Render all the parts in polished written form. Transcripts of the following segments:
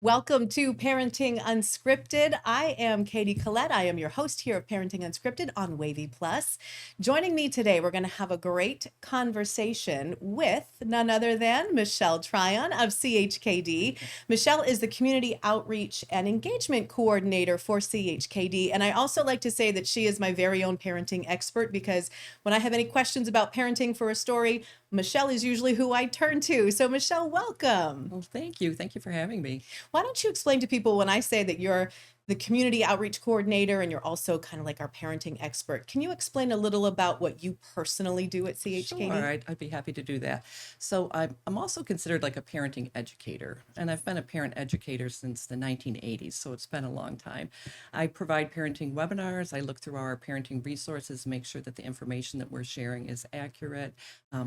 Welcome to Parenting Unscripted. I am Katie Collett. I am your host here of Parenting Unscripted on Wavy Plus. Joining me today, we're going to have a great conversation with none other than Michele Tryon of CHKD. Michele is the Community Outreach and Engagement Coordinator for CHKD. And I also like to say that she is my very own parenting expert because when I have any questions about parenting for a story, Michele is usually who I turn to. So Michele, welcome. Well, thank you. Thank you for having me. Why don't you explain to people when I say that you're the community outreach coordinator and you're also kind of like our parenting expert? Can you explain a little about what you personally do at Sure, CHKD? I'd be happy to do that. So I'm also considered like a parenting educator, and I've been a parent educator since the 1980s, so it's been a long time. I provide parenting webinars. I look through our parenting resources, make sure that the information that we're sharing is accurate.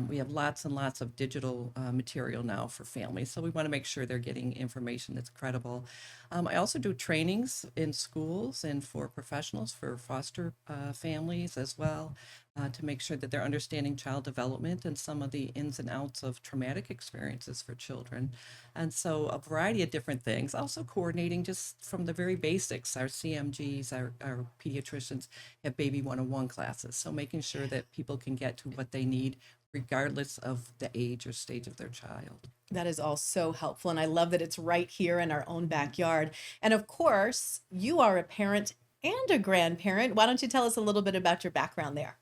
We have lots and lots of digital material now for families, so we want to make sure they're getting information that's credible. I also do trainings in schools and for professionals, for foster families as well, to make sure that they're understanding child development and some of the ins and outs of traumatic experiences for children. And so a variety of different things, also coordinating just from the very basics. Our CMGs, our pediatricians have baby 101 classes. So making sure that people can get to what they need regardless of the age or stage of their child. That is all so helpful. And I love that it's right here in our own backyard. And of course, you are a parent and a grandparent. Why don't you tell us a little bit about your background there?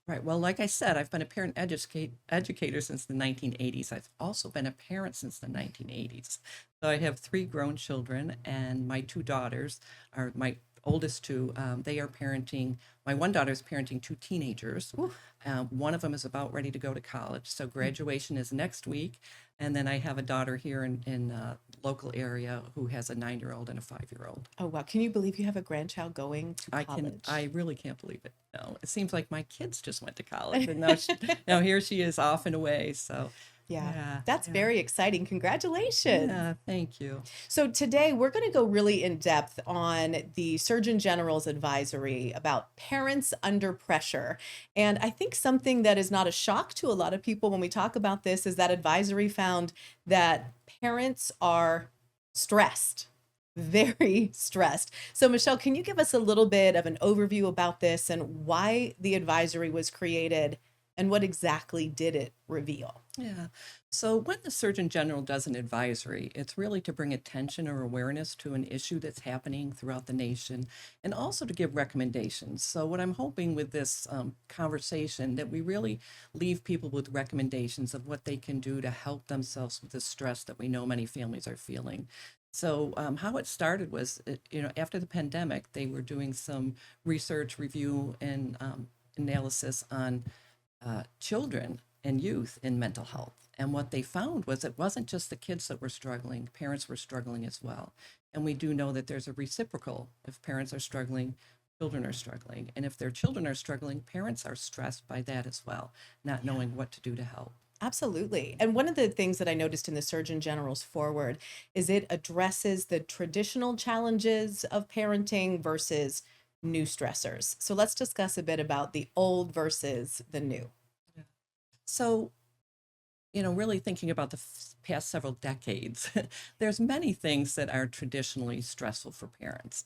Right. Well, like I said, I've been a educator since the 1980s. I've also been a parent since the 1980s. So I have three grown children, and my two daughters are my oldest two. They are parenting. My one daughter is parenting two teenagers. Ooh. One of them is about ready to go to college. So graduation is next week. And then I have a daughter here in local area who has a 9-year-old and a 5-year-old. Oh, wow. Can you believe you have a grandchild going to college? I really can't believe it. No, it seems like my kids just went to college, and now here she is off and away. So, Yeah, yeah, that's yeah, very exciting. Congratulations. yeah. Thank you. So today we're going to go really in depth on the Surgeon General's advisory about parents under pressure. And I think something that is not a shock to a lot of people when we talk about this is that advisory found that parents are stressed, very stressed. So Michele, can you give us a little bit of an overview about this and why the advisory was created and what exactly did it reveal? Yeah. So when the Surgeon General does an advisory, it's really to bring attention or awareness to an issue that's happening throughout the nation and also to give recommendations. So what I'm hoping with this conversation that we really leave people with recommendations of what they can do to help themselves with the stress that we know many families are feeling. So how it started was, after the pandemic, they were doing some research, review, and analysis on children and youth in mental health. And what they found was it wasn't just the kids that were struggling, parents were struggling as well. And we do know that there's a reciprocal. If parents are struggling, children are struggling. And if their children are struggling, parents are stressed by that as well, not Yeah. knowing what to do to help. Absolutely. And one of the things that I noticed in the Surgeon General's forward is it addresses the traditional challenges of parenting versus new stressors. So let's discuss a bit about the old versus the new. Yeah. So, really thinking about the past several decades, there's many things that are traditionally stressful for parents.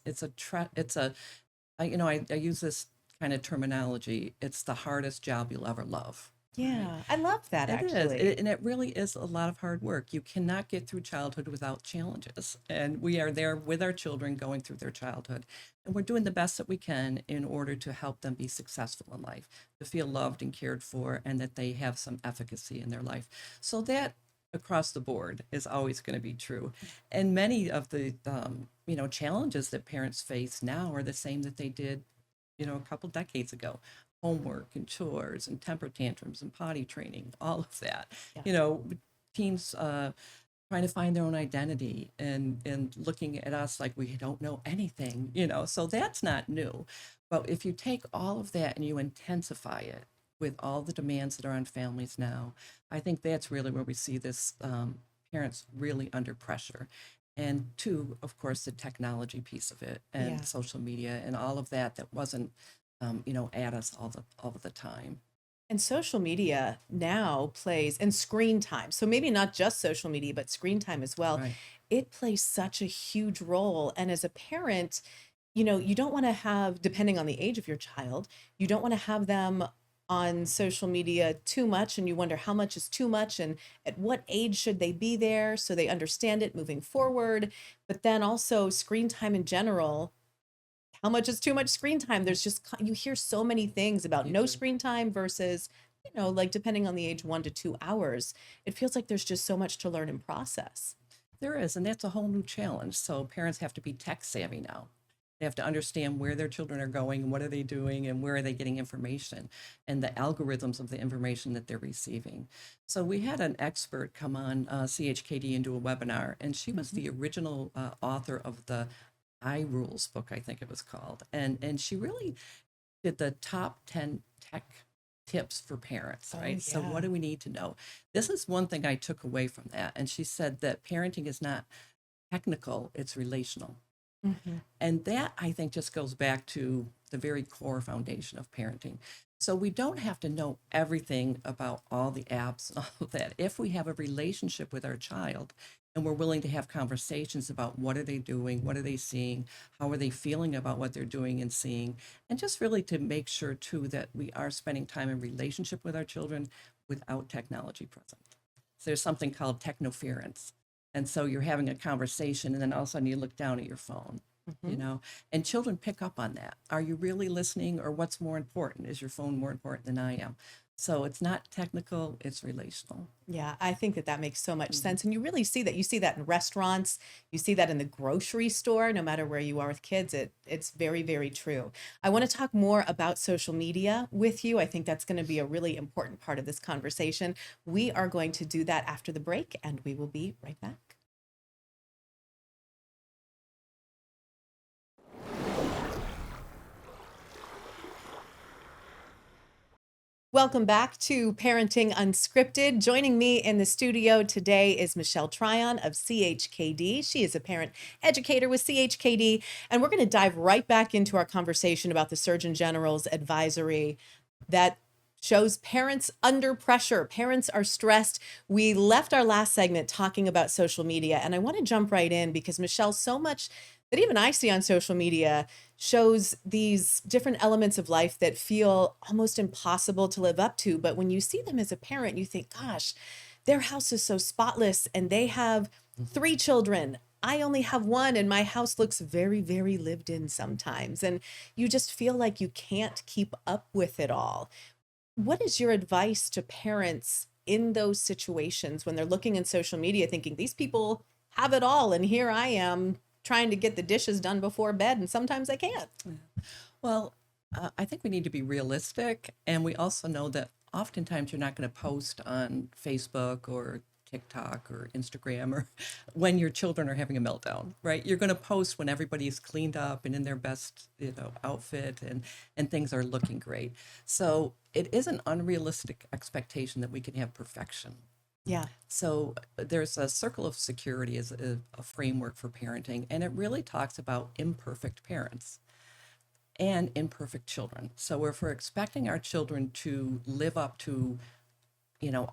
I use this kind of terminology. It's the hardest job you'll ever love, right? Yeah, I love that It is, actually. and it really is a lot of hard work. You cannot get through childhood without challenges, and we are there with our children going through their childhood, and we're doing the best that we can in order to help them be successful in life, to feel loved and cared for, and that they have some efficacy in their life. So that across the board is always going to be true, and many of the challenges that parents face now are the same that they did, a couple decades ago. Homework and chores and temper tantrums and potty training, all of that. Yeah. You know, teens trying to find their own identity and looking at us like we don't know anything, so that's not new. But if you take all of that and you intensify it with all the demands that are on families now, I think that's really where we see this parents really under pressure. And two, of course, the technology piece of it Yeah. and social media and all of that wasn't at us all the time. And social media now plays, and screen time. So maybe not just social media, but screen time as well. Right. It plays such a huge role. And as a parent, you know, you don't want to have, depending on the age of your child, you don't want to have them on social media too much. And you wonder how much is too much and at what age should they be there so they understand it moving forward. But then also screen time in general, how much is too much screen time? There's just, you hear so many things about You no do. screen time versus, you know, like depending on the age, 1 to 2 hours. It feels like there's just so much to learn and process. There is, and that's a whole new challenge. So parents have to be tech savvy now. They have to understand where their children are going and what are they doing and where are they getting information and the algorithms of the information that they're receiving. So we had an expert come on CHKD and do a webinar, and she was Mhm. the original author of the I Rules book, I think it was called. And she really did the top 10 tech tips for parents, Oh, right? So yeah. what do we need to know? This is one thing I took away from that. And she said that parenting is not technical, it's relational. Hmm. And that I think just goes back to the very core foundation of parenting. So we don't have to know everything about all the apps and all of that. If we have a relationship with our child and we're willing to have conversations about what are they doing, what are they seeing, how are they feeling about what they're doing and seeing, and just really to make sure too that we are spending time in relationship with our children without technology present. So there's something called technoference. And so you're having a conversation and then all of a sudden you look down at your phone, Hmm. and children pick up on that. Are you really listening, or what's more important? Is your phone more important than I am? So it's not technical, it's relational. Yeah, I think that that makes so much Mhm. sense. And you really see that. You see that in restaurants, you see that in the grocery store, no matter where you are with kids. It's very, very true. I want to talk more about social media with you. I think that's going to be a really important part of this conversation. We are going to do that after the break, and we will be right back. Welcome back to Parenting Unscripted. Joining me in the studio today is Michele Tryon of CHKD. She is a parent educator with CHKD, and we're going to dive right back into our conversation about the Surgeon General's advisory that shows parents under pressure. Parents are stressed. We left our last segment talking about social media, and I want to jump right in because Michele, so much that even I see on social media shows these different elements of life that feel almost impossible to live up to. But when you see them as a parent, you think, gosh, their house is so spotless and they have 3 children. I only have one, and my house looks very, very lived in sometimes. And you just feel like you can't keep up with it all. What is your advice to parents in those situations when they're looking in social media thinking these people have it all and here I am trying to get the dishes done before bed and sometimes I can't? Well, I think we need to be realistic. And we also know that oftentimes you're not going to post on Facebook or TikTok or Instagram or when your children are having a meltdown, right? You're going to post when everybody's cleaned up and in their best, outfit and things are looking great. So it is an unrealistic expectation that we can have perfection. Yeah. So there's a circle of security as a framework for parenting, and it really talks about imperfect parents and imperfect children. So if we're expecting our children to live up to,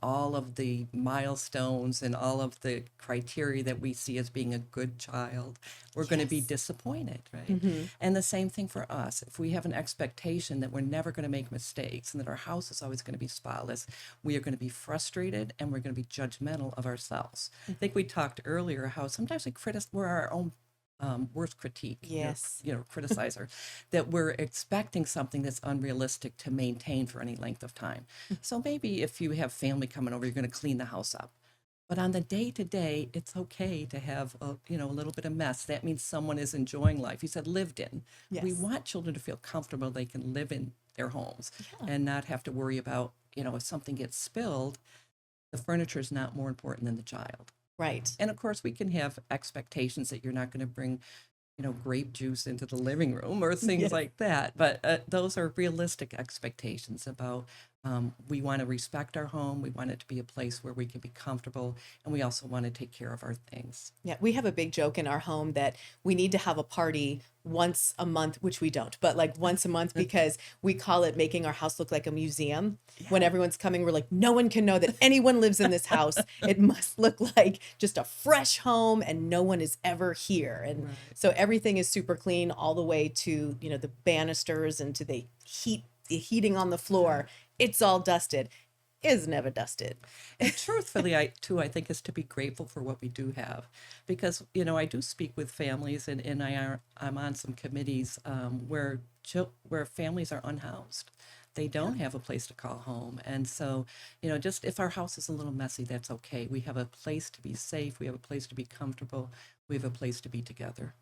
all of the milestones and all of the criteria that we see as being a good child, we're going to be Yes. disappointed, right? Hmm. And the same thing for us. If we have an expectation that we're never going to make mistakes and that our house is always going to be spotless, we are going to be frustrated and we're going to be judgmental of ourselves. I think we talked earlier how sometimes we're our own worst critique, Yes. criticizer, that we're expecting something that's unrealistic to maintain for any length of time. So maybe if you have family coming over, you're going to clean the house up. But on the day to day, it's okay to have a little bit of mess. That means someone is enjoying life. You said lived in. We Yes. want children to feel comfortable they can live in their homes Yeah. and not have to worry about, if something gets spilled, the furniture is not more important than the child. Right. And of course, we can have expectations that you're not going to bring, grape juice into the living room or things Yes. like that. But those are realistic expectations about We want to respect our home. We want it to be a place where we can be comfortable, and we also want to take care of our things. Yeah, we have a big joke in our home that we need to have a party once a month, which we don't, but like once a month because we call it making our house look like a museum. When Yeah. everyone's coming, we're like, no one can know that anyone lives in this house. It must look like just a fresh home and no one is ever here. And Right. so everything is super clean all the way to, the banisters and to the heating on the floor. It's all dusted. Is never dusted. And truthfully, I think is to be grateful for what we do have, because I do speak with families, and I'm on some committees where families are unhoused. They don't have a place to call home, and so just if our house is a little messy, that's okay. We have a place to be safe. We have a place to be comfortable. We have a place to be together.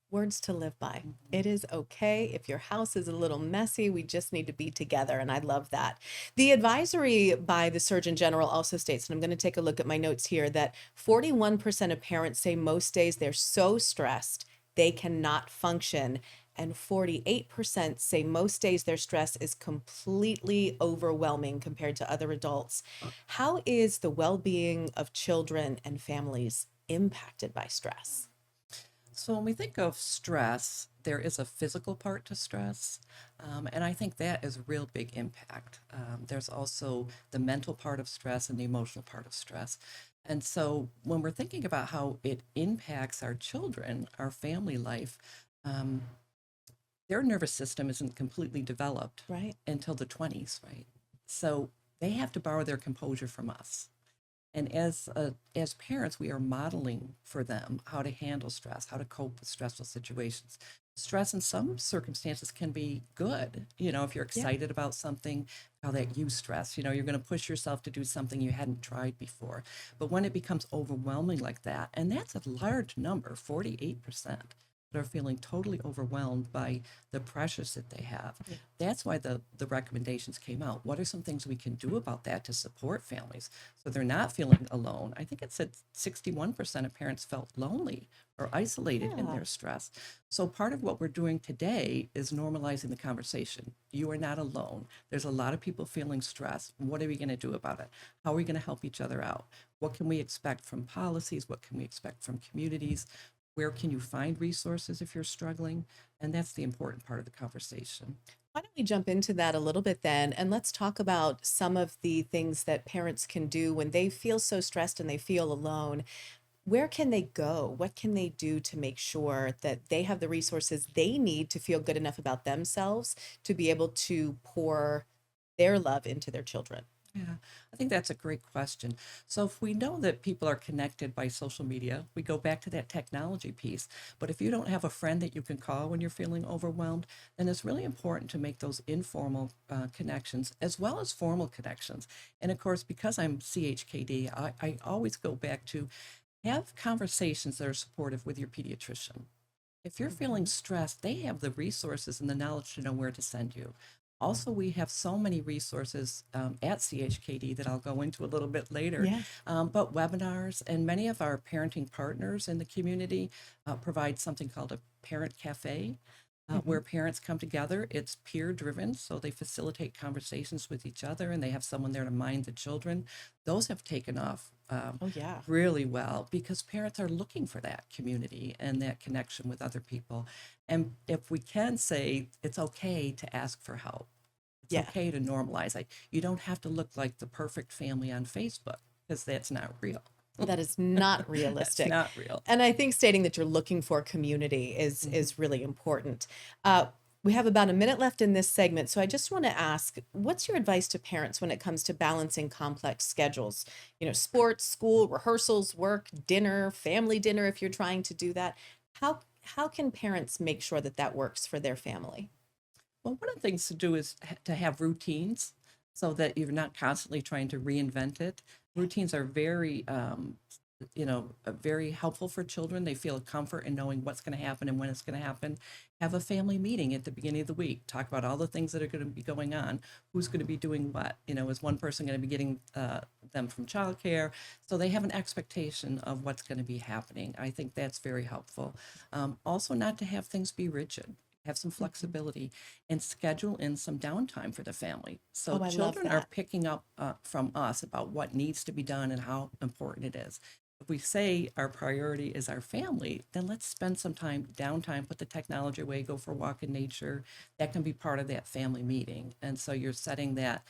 Words to live by. It is okay if your house is a little messy. We just need to be together. And I love that. The advisory by the Surgeon General also states, and I'm going to take a look at my notes here, that 41% of parents say most days they're so stressed they cannot function. And 48% say most days their stress is completely overwhelming compared to other adults. How is the well being of children and families impacted by stress? So when we think of stress, there is a physical part to stress, and I think that is a real big impact. There's also the mental part of stress and the emotional part of stress. And so when we're thinking about how it impacts our children, our family life, um, their nervous system isn't completely developed Right. until the 20s, right? So they have to borrow their composure from us. And as parents, we are modeling for them how to handle stress, how to cope with stressful situations. Stress in some circumstances can be good. If you're Yeah. excited about something, how that you stress. You're going to push yourself to do something you hadn't tried before. But when it becomes overwhelming like that, and that's a large number, 48%. That are feeling totally overwhelmed by the pressures that they have. Yeah. That's why the recommendations came out. What are some things we can do about that to support families so they're not feeling alone? I think it said 61% of parents felt lonely or isolated in Yeah. their stress. So part of what we're doing today is normalizing the conversation. You are not alone. There's a lot of people feeling stress. What are we going to do about it? How are we going to help each other out? What can we expect from policies? What can we expect from communities? Where can you find resources if you're struggling? And that's the important part of the conversation. Why don't we jump into that a little bit then? And let's talk about some of the things that parents can do when they feel so stressed and they feel alone. Where can they go? What can they do to make sure that they have the resources they need to feel good enough about themselves to be able to pour their love into their children? Yeah, I think that's a great question. So, if we know that people are connected by social media, we go back to that technology piece. But if you don't have a friend that you can call when you're feeling overwhelmed, then it's really important to make those informal connections as well as formal connections. And of course, because I'm CHKD, I always go back to have conversations that are supportive with your pediatrician. If you're feeling Mhm. stressed, they have the resources and the knowledge to know where to send you. Also, we have so many resources at CHKD that I'll go into a little bit later, Yeah. but webinars and many of our parenting partners in the community provide something called a parent cafe. Mhm. Where parents come together. It's peer driven, so they facilitate conversations with each other and they have someone there to mind the children. Those have taken off Oh, yeah. really well because parents are looking for that community and that connection with other people. And if we can say it's okay to ask for help, it's Yeah. okay to normalize it. You don't have to look like the perfect family on Facebook because that's not real. That is not That's realistic. not real. And I think stating that you're looking for community is Mhm. is really important. Uh, we have about a minute left in this segment, so I just want to ask, what's your advice to parents when it comes to balancing complex schedules? Sports, school, rehearsals, work, dinner, family dinner, if you're trying to do that. How can parents make sure that that works for their family? Well, one of the things to do is to have routines so that you're not constantly trying to reinvent it. Routines are very helpful for children. They feel a comfort in knowing what's going to happen and when it's going to happen. Have a family meeting at the beginning of the week. Talk about all the things that are going to be going on. Who's going to be doing what? Is one person going to be getting them from childcare? So they have an expectation of what's going to be happening. I think that's very helpful. Also, not to have things be rigid. have some Mhm. flexibility, and schedule in some downtime for the family. So Oh, I love children are that. picking up from us about what needs to be done and how important it is. If we say our priority is our family, then let's spend some time downtime, put the technology away, go for a walk in nature. That can be part of that family meeting. And so you're setting that,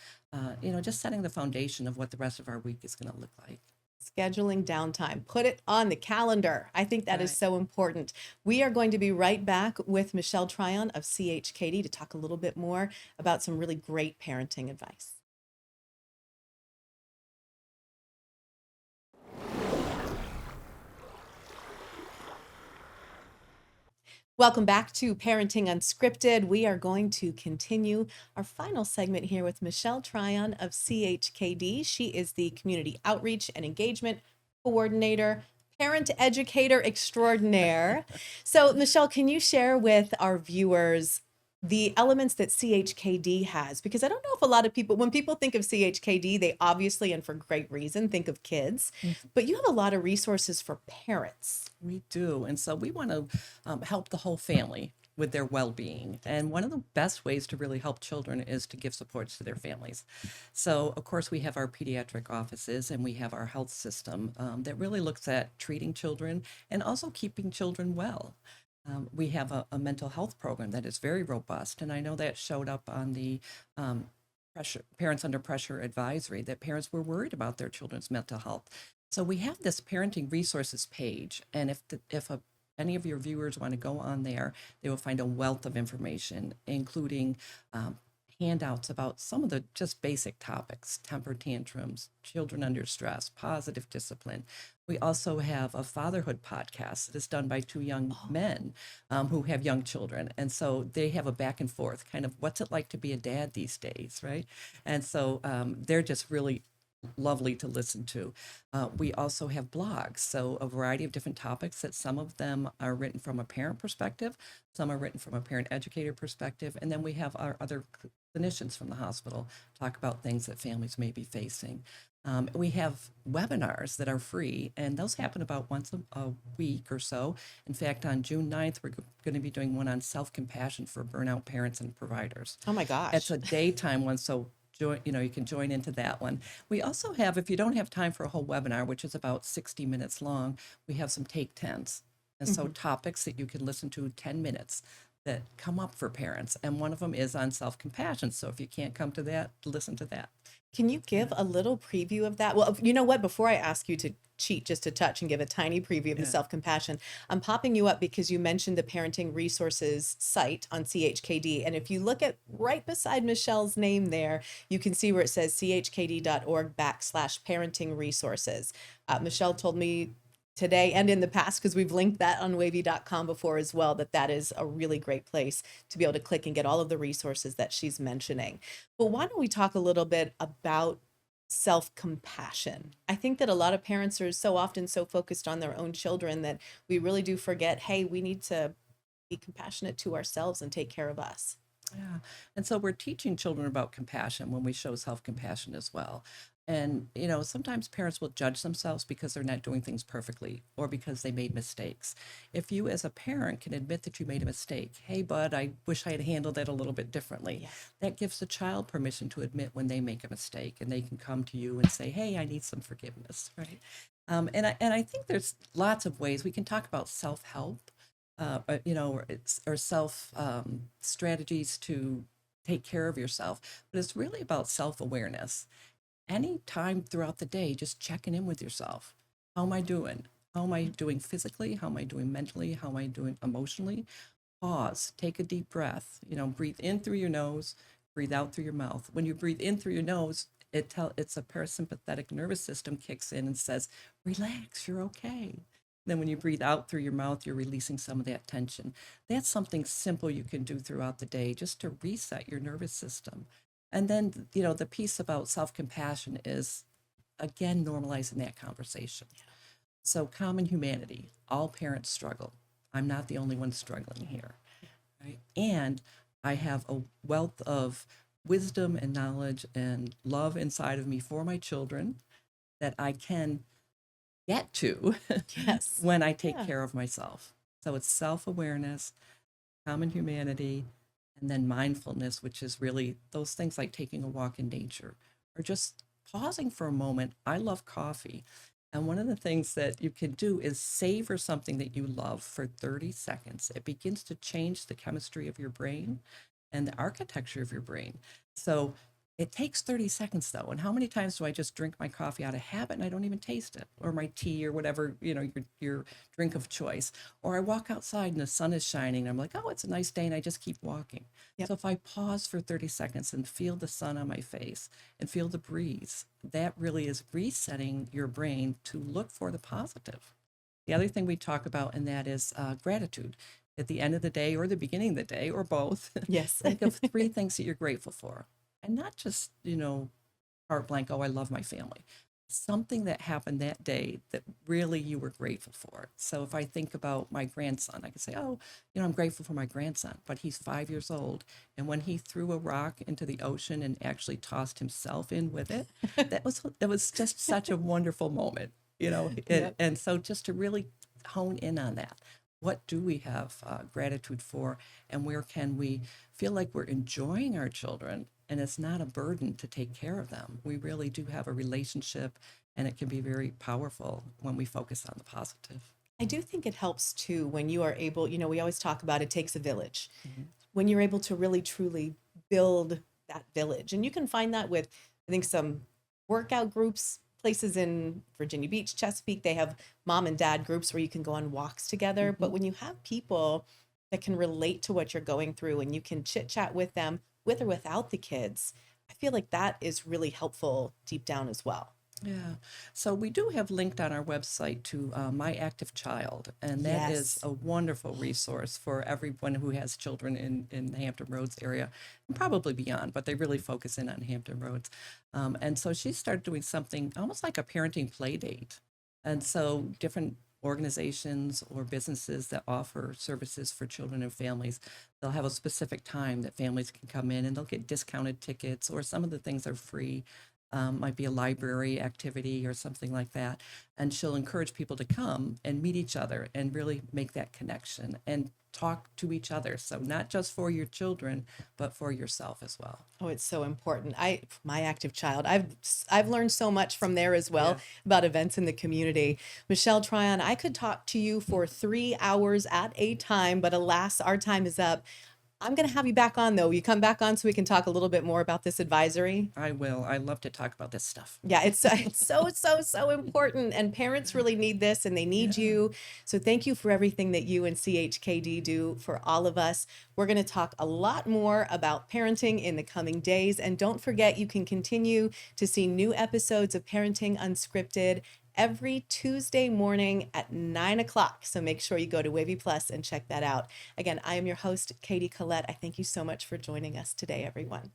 just setting the foundation of what the rest of our week is going to look like. Scheduling downtime. Put it on the calendar. I think that is Right. so important. We are going to be right back with Michele Tryon of CHKD to talk a little bit more about some really great parenting advice. Welcome back to Parenting Unscripted. We are going to continue our final segment here with Michele Tryon of CHKD. She is the Community Outreach and Engagement Coordinator, Parent Educator Extraordinaire. So, Michele, can you share with our viewers the elements that CHKD has? Because I don't know if a lot of people, when people think of CHKD, they obviously, and for great reason, think of kids, but you have a lot of resources for parents. We do. And so we want to help the whole family with their well being. And one of the best ways to really help children is to give supports to their families. So, of course, we have our pediatric offices and we have our health system that really looks at treating children and also keeping children well. We have a mental health program that is very robust. And I know that showed up on the Parents Under Pressure advisory that parents were worried about their children's mental health. So we have this parenting resources page, and any of your viewers want to go on there, they will find a wealth of information, including handouts about some of the just basic topics: temper tantrums, children under stress, positive discipline. We also have a fatherhood podcast that is done by two young men who have young children. And so they have a back and forth kind of what's it like to be a dad these days, right? And so they're just really lovely to listen to. We also have blogs, so a variety of different topics that some of them are written from a parent perspective, some are written from a parent educator perspective, and then we have our other clinicians from the hospital talk about things that families may be facing. We have webinars that are free, and those happen about once a week or so. In fact, on June 9th, we're going to be doing one on self-compassion for burnout parents and providers. Oh my It's gosh. a daytime one, so you can join into that one. We also have, if you don't have time for a whole webinar, which is about 60 minutes long, we have some take 10s. And so Mhm. topics that you can listen to 10 minutes that come up for parents. And one of them is on self-compassion. So if you can't come to that, listen to that. Can you give Yeah. a little preview of that? Well, you know what? Before I ask you to cheat just a touch and give a tiny preview of the Yeah. self compassion, I'm popping you up because you mentioned the parenting resources site on CHKD. And if you look at right beside Michelle's name there, you can see where it says chkd.org/parenting resources. Michelle told me today and in the past, because we've linked that on wavy.com before as well, that that is a really great place to be able to click and get all of the resources that she's mentioning. But why don't we talk a little bit about self compassion? I think that a lot of parents are so often so focused on their own children that we really do forget, hey, we need to be compassionate to ourselves and take care of us. Yeah. And so we're teaching children about compassion when we show self compassion as well. And, sometimes parents will judge themselves because they're not doing things perfectly or because they made mistakes. If you, as a parent, can admit that you made a mistake, hey, bud, I wish I had handled that a little bit differently, Yeah. that gives the child permission to admit when they make a mistake and they can come to you and say, hey, I need some forgiveness, right? And I think there's lots of ways we can talk about self help or self strategies to take care of yourself. But it's really about self awareness. Any time throughout the day, just checking in with yourself. How am I doing? How am I doing physically? How am I doing mentally? How am I doing emotionally? Pause, take a deep breath. Breathe in through your nose, breathe out through your mouth. When you breathe in through your nose, it's a parasympathetic nervous system kicks in and says, relax, you're okay. Then when you breathe out through your mouth, you're releasing some of that tension. That's something simple you can do throughout the day just to reset your nervous system. And then, the piece about self-compassion is, again, normalizing that conversation. So common humanity, all parents struggle. I'm not the only one struggling here, right? And I have a wealth of wisdom and knowledge and love inside of me for my children that I can get to Yes. when I take Yeah. care of myself. So it's self awareness, common humanity, and then mindfulness, which is really those things like taking a walk in nature or just pausing for a moment. I love coffee. And one of the things that you can do is savor something that you love for 30 seconds. It begins to change the chemistry of your brain and the architecture of your brain. So it takes 30 seconds though. And how many times do I just drink my coffee out of habit and I don't even taste it, or my tea or whatever, your drink of choice. Or I walk outside and the sun is shining and I'm like, oh, it's a nice day, and I just keep walking. Yep. So if I pause for 30 seconds and feel the sun on my face and feel the breeze, that really is resetting your brain to look for the positive. The other thing we talk about, and that is gratitude. At the end of the day or the beginning of the day or both, Yes. think of three things that you're grateful for. And not just, heart blank, oh, I love my family. Something that happened that day that really you were grateful for. So if I think about my grandson, I can say, oh, I'm grateful for my grandson, but he's 5 years old. And when he threw a rock into the ocean and actually tossed himself in with it, that was just such a wonderful moment, Yep. and so just to really hone in on that. What do we have gratitude for, and where can we feel like we're enjoying our children and it's not a burden to take care of them? We really do have a relationship, and it can be very powerful when we focus on the positive. I do think it helps too when you are able, we always talk about it takes a village. Mhm. When you're able to really truly build that village. And you can find that with, I think, some workout groups, places in Virginia Beach, Chesapeake, they have mom and dad groups where you can go on walks together. But Mhm. when you have people that can relate to what you're going through and you can chit chat with them, with or without the kids, I feel like that is really helpful deep down as well. Yeah. So we do have linked on our website to My Active Child, and that is Yes. a wonderful resource for everyone who has children in the Hampton Roads area, and probably beyond, but they really focus in on Hampton Roads. And so she started doing something almost like a parenting play date. And so different organizations or businesses that offer services for children and families, they'll have a specific time that families can come in and they'll get discounted tickets, or some of the things are free, might be a library activity or something like that. And she'll encourage people to come and meet each other and really make that connection and talk to each other. So not just for your children, but for yourself as well. Oh, it's so important. My active child, I've learned so much from there as well Yeah. about events in the community. Michele Tryon, I could talk to you for 3 hours at a time, but alas, our time is up. I'm going to have you back on though. You come back on so we can talk a little bit more about this advisory. I will. I love to talk about this stuff. Yeah, it's so important, and parents really need this, and they need Yeah. you. So thank you for everything that you and CHKD do for all of us. We're going to talk a lot more about parenting in the coming days, and don't forget you can continue to see new episodes of Parenting Unscripted every Tuesday morning at 9 o'clock. So make sure you go to Wavy Plus and check that out. Again, I am your host, Katie Collett. I thank you so much for joining us today, everyone.